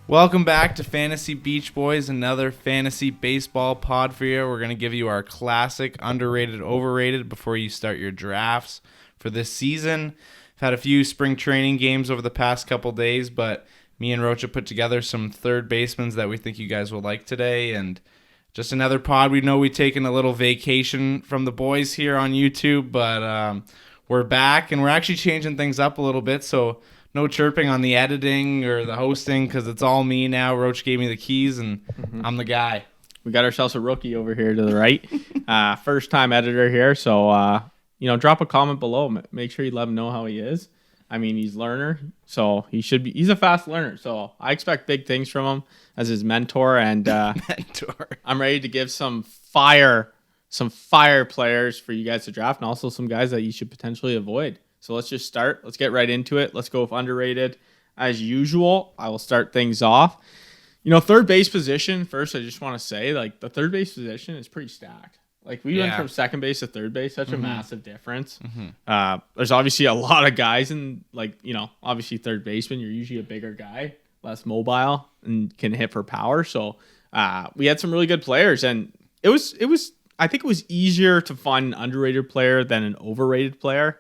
Welcome back to Fantasy Beech Boys, another fantasy baseball pod for you. We're going to give you our classic underrated, overrated before you start your drafts for this season. I've had a few spring training games over the past couple days, but me and Rocha put together some third basemen that we think you guys will like today. And just another pod. We know we've taken a little vacation from the boys here on YouTube, but we're back and we're actually changing things up a little bit. So no chirping on the editing or the hosting because it's all me now. Roach gave me the keys and I'm the guy. We got ourselves a rookie over here to the right. First time editor here. So, drop a comment below. Make sure you let him know how he is. I mean, he's a learner, so he's a fast learner. So I expect big things from him as his mentor. And I'm ready to give some fire players for you guys to draft and also some guys that you should potentially avoid. So let's just start. Let's get right into it. Let's go with underrated. As usual, I will start things off. Third base position, first, I just want to say, the third base position is pretty stacked. We went from second base to third base, such a massive difference. There's obviously a lot of guys in, obviously third baseman, you're usually a bigger guy, less mobile, and can hit for power. So we had some really good players, and I think it was easier to find an underrated player than an overrated player.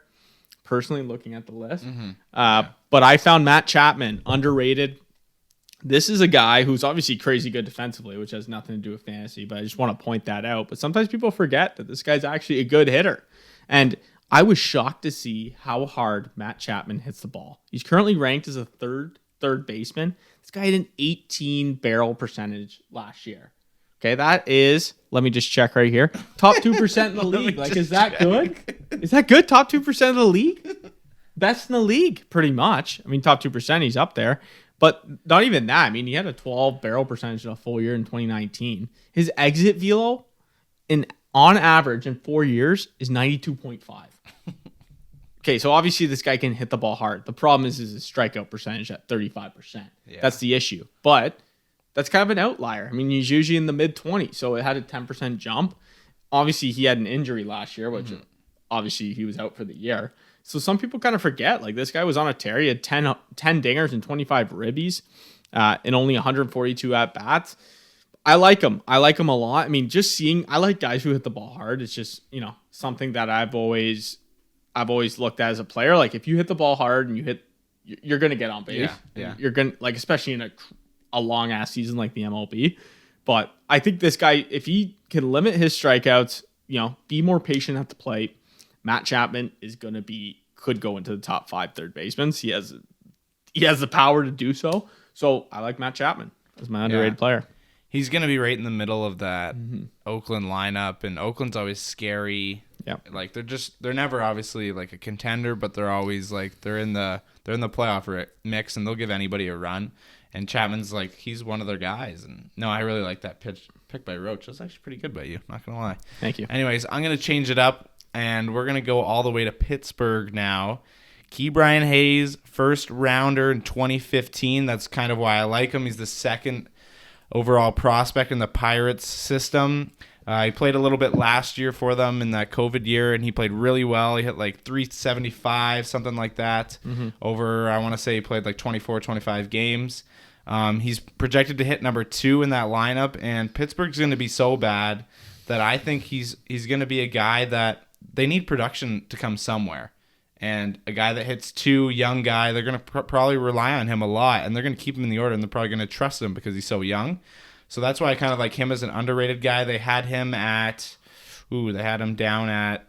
Personally, looking at the list. But I found Matt Chapman, underrated. This is a guy who's obviously crazy good defensively, which has nothing to do with fantasy, but I just want to point that out. But sometimes people forget that this guy's actually a good hitter. And I was shocked to see how hard Matt Chapman hits the ball. He's currently ranked as a third baseman. This guy had an 18 barrel percentage last year. Okay, that is, let me just check right here, top 2% in the league. Is that good? Is that good? Top 2% of the league? Best in the league, pretty much. I mean, top 2%, he's up there. But not even that. I mean, he had a 12 barrel percentage in a full year in 2019. His exit velo, on average, in 4 years, is 92.5. Okay, so obviously this guy can hit the ball hard. The problem is his strikeout percentage at 35%. Yeah. That's the issue. But that's kind of an outlier. I mean, he's usually in the mid-20s, so it had a 10% jump. Obviously, he had an injury last year, which obviously he was out for the year. So some people kind of forget, this guy was on a tear. He had 10 dingers and 25 ribbies in only 142 at-bats. I like him. I like him a lot. I mean, I like guys who hit the ball hard. It's just, something that I've always looked at as a player. If you hit the ball hard and you're going to get on base. Yeah. You're going to, especially in a long ass season like the MLB. But I think this guy, if he can limit his strikeouts, be more patient at the plate, Matt Chapman could go into the top 5 third basemen. He has the power to do so. So I like Matt Chapman as my underrated player. He's going to be right in the middle of that Oakland lineup, and Oakland's always scary. Yeah. They're never obviously a contender, but they're always they're in the playoff mix, and they'll give anybody a run. And Chapman's he's one of their guys. And no, I really like that pick by Roach. That's actually pretty good by you, not going to lie. Thank you. Anyways, I'm going to change it up, and we're going to go all the way to Pittsburgh now. Ke'Bryan Hayes, first rounder in 2015. That's kind of why I like him. He's the second overall prospect in the Pirates system. He played a little bit last year for them in that COVID year, and he played really well. He hit 375, something like that. Over, I want to say he played 24, 25 games. He's projected to hit number 2 in that lineup, and Pittsburgh's going to be so bad that I think he's going to be a guy that they need production to come somewhere. And a guy that hits 2, young guy, they're going to probably rely on him a lot, and they're going to keep him in the order, and they're probably going to trust him because he's so young. So that's why I kind of like him as an underrated guy. They had him down at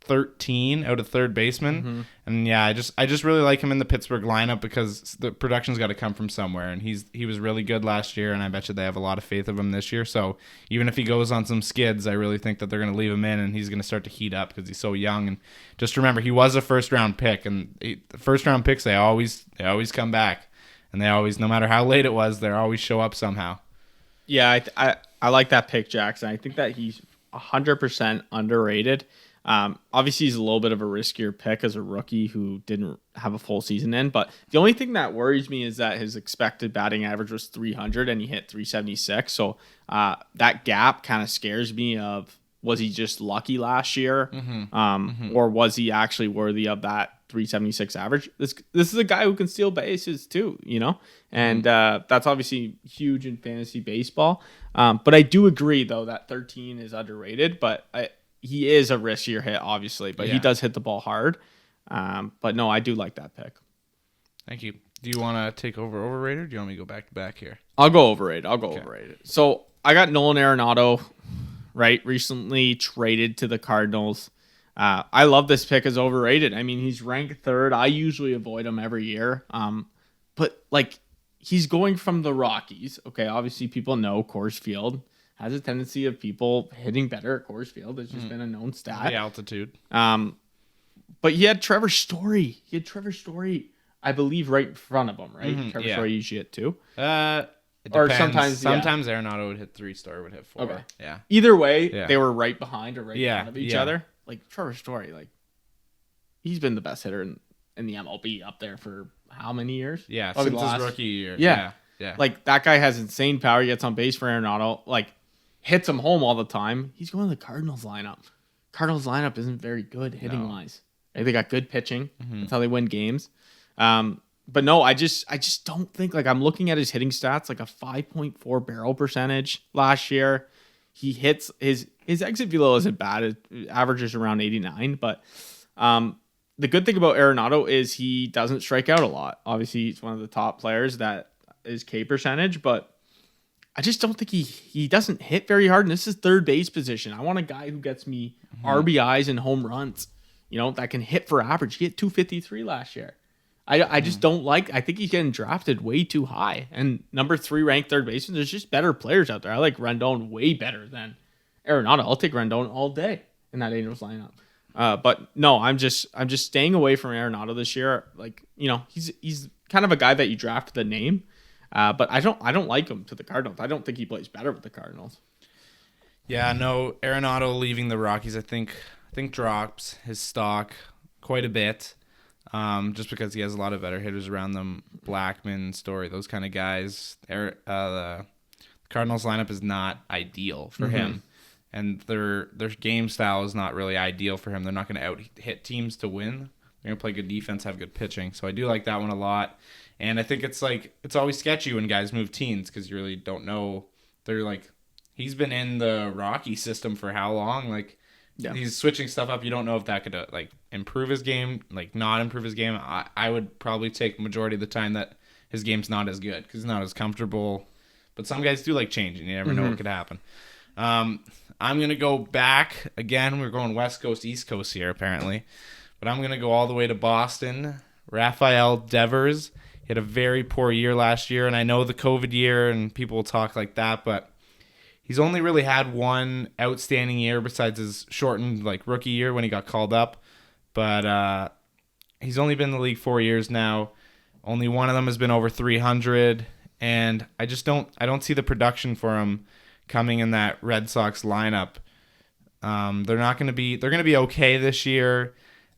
13 out of third baseman. And yeah, I just really like him in the Pittsburgh lineup because the production's got to come from somewhere, and he was really good last year, and I bet you they have a lot of faith of him this year. So even if he goes on some skids, I really think that they're going to leave him in, and he's going to start to heat up because he's so young. And just remember, he was a first round pick, and the first round picks they always come back, and they always, no matter how late it was, they always show up somehow. Yeah, I like that pick, Jackson. I think that he's 100% underrated. Obviously, he's a little bit of a riskier pick as a rookie who didn't have a full season in. But the only thing that worries me is that his expected batting average was 300 and he hit 376. So that gap kind of scares me of was he just lucky last year? Or was he actually worthy of that 376 average? This is a guy who can steal bases too, and that's obviously huge in fantasy baseball. But I do agree though that 13 is underrated, but he is a riskier hit, obviously, but he does hit the ball hard. But no, I do like that pick. Thank you. Do you want to take over overrated, or do you want me to go back to back here? I'll go overrated. Overrated. So I got Nolan Arenado, right? Recently traded to the Cardinals. I love this pick as overrated. I mean, he's ranked third. I usually avoid him every year. But like he's going from the Rockies. Okay, obviously people know Coors Field has a tendency of people hitting better at Coors Field. It's just been a known stat. The altitude. But he had Trevor Story. I believe, right in front of him, right? Trevor Story usually hit 2. Or sometimes Arenado would hit 3, would hit 4. Okay. Yeah. Either way, they were right behind or right in front of each Yeah. other. Like Trevor Story, like he's been the best hitter in the MLB up there for how many years? Yeah, Probably since his rookie year. Yeah. Yeah. Like that guy has insane power. He gets on base for Arenado. Like hits him home all the time. He's going to the Cardinals lineup. Cardinals lineup isn't very good hitting wise. They got good pitching. That's how they win games. But no, I just don't think, like, I'm looking at his hitting stats, like a 5.4 barrel percentage last year. He hits his exit velo isn't bad. It averages around 89. But the good thing about Arenado is he doesn't strike out a lot. Obviously, he's one of the top players that is K percentage, but I just don't think he doesn't hit very hard. And this is third base position. I want a guy who gets me RBIs and home runs, that can hit for average. He hit 253 last year. I just don't like. I think he's getting drafted way too high. And number 3 ranked third baseman. There's just better players out there. I like Rendon way better than Arenado. I'll take Rendon all day in that Angels lineup. But no, I'm just staying away from Arenado this year. Like he's kind of a guy that you draft the name, but I don't like him to the Cardinals. I don't think he plays better with the Cardinals. Yeah, no, Arenado leaving the Rockies, I think drops his stock quite a bit. Just because he has a lot of better hitters around them, Blackman, Story, those kind of guys. The Cardinals lineup is not ideal for him, and their game style is not really ideal for him. They're not going to out-hit teams to win. They're going to play good defense, have good pitching. So I do like that one a lot, and I think it's always sketchy when guys move teams because you really don't know. They're like, he's been in the Rocky system for how long? Like, he's switching stuff up. You don't know if that could improve his game, not improve his game. I would probably take majority of the time that his game's not as good because he's not as comfortable. But some guys do like changing. You never know what could happen. I'm going to go back. Again, we're going West Coast, East Coast here apparently. But I'm going to go all the way to Boston. Rafael Devers had a very poor year last year. And I know the COVID year and people will talk like that, but he's only really had one outstanding year besides his shortened rookie year when he got called up. But he's only been in the league 4 years now. Only one of them has been over 300, and I don't see the production for him coming in that Red Sox lineup. They're going to be okay this year,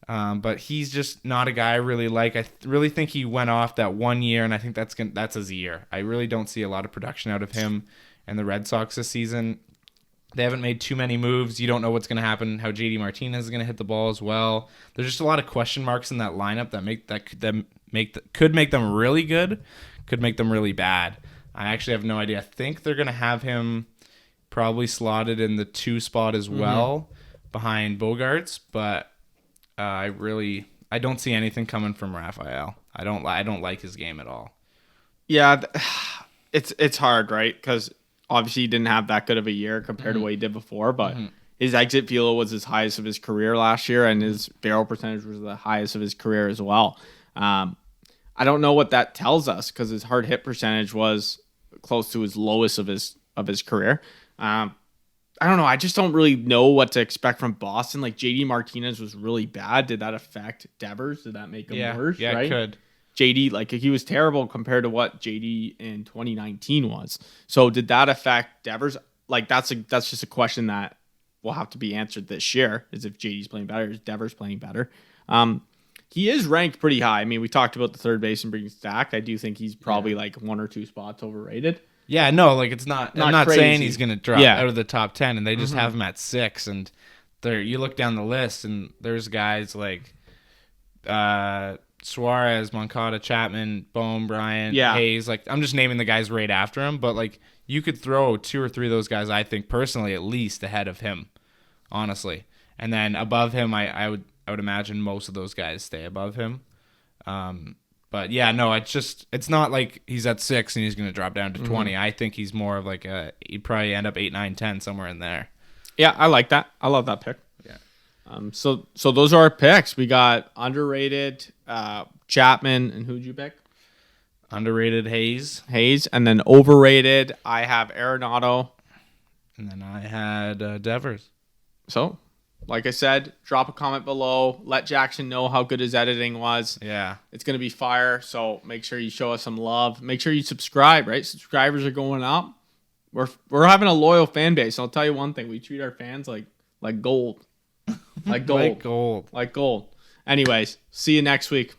but he's just not a guy I really like. I really think he went off that 1 year, and I think that's his year. I really don't see a lot of production out of him and the Red Sox this season. They haven't made too many moves. You don't know what's going to happen, how JD Martinez is going to hit the ball as well. There's just a lot of question marks in that lineup that could make them really good, could make them really bad. I actually have no idea. I think they're going to have him probably slotted in the 2 spot as well behind Bogarts, but I don't see anything coming from Rafael. I don't like his game at all. Yeah, it's hard, right? Because obviously, he didn't have that good of a year compared to what he did before, but his exit velo was his highest of his career last year, and his barrel percentage was the highest of his career as well. I don't know what that tells us because his hard hit percentage was close to his lowest of his career. I don't know. I just don't really know what to expect from Boston. Like JD Martinez was really bad. Did that affect Devers? Did that make him worse? Yeah, right? It could. JD, he was terrible compared to what JD in 2019 was. So did that affect Devers? That's just a question that will have to be answered this year, is if JD's playing better, is Devers playing better? He is ranked pretty high. I mean, we talked about the third baseman being stacked. I do think he's probably 1 or 2 spots overrated. Yeah, no, like it's not. I'm not crazy. saying he's gonna drop Yeah. out of the top 10, and they just have him at 6. And there, you look down the list, and there's guys like Suarez, Moncada, Chapman, Bohm, Bryant, Hayes. Like I'm just naming the guys right after him, but like you could throw 2 or 3 of those guys. I think personally, at least ahead of him, honestly. And then above him, I would imagine most of those guys stay above him. But yeah, no, it's not like he's at 6 and he's going to drop down to 20. I think he's more of like he'd probably end up 8, 9, 10 somewhere in there. Yeah, I like that. I love that pick. Yeah. So those are our picks. We got underrated Chapman, and who'd you pick? Underrated Hayes, and then overrated I have Arenado, and then I had Devers. So, like I said, drop a comment below. Let Jackson know how good his editing was. Yeah. It's going to be fire. So make sure you show us some love. Make sure you subscribe, right? Subscribers are going up. We're having a loyal fan base. I'll tell you one thing. We treat our fans like gold. Like gold. Like gold. Like gold. Anyways, see you next week.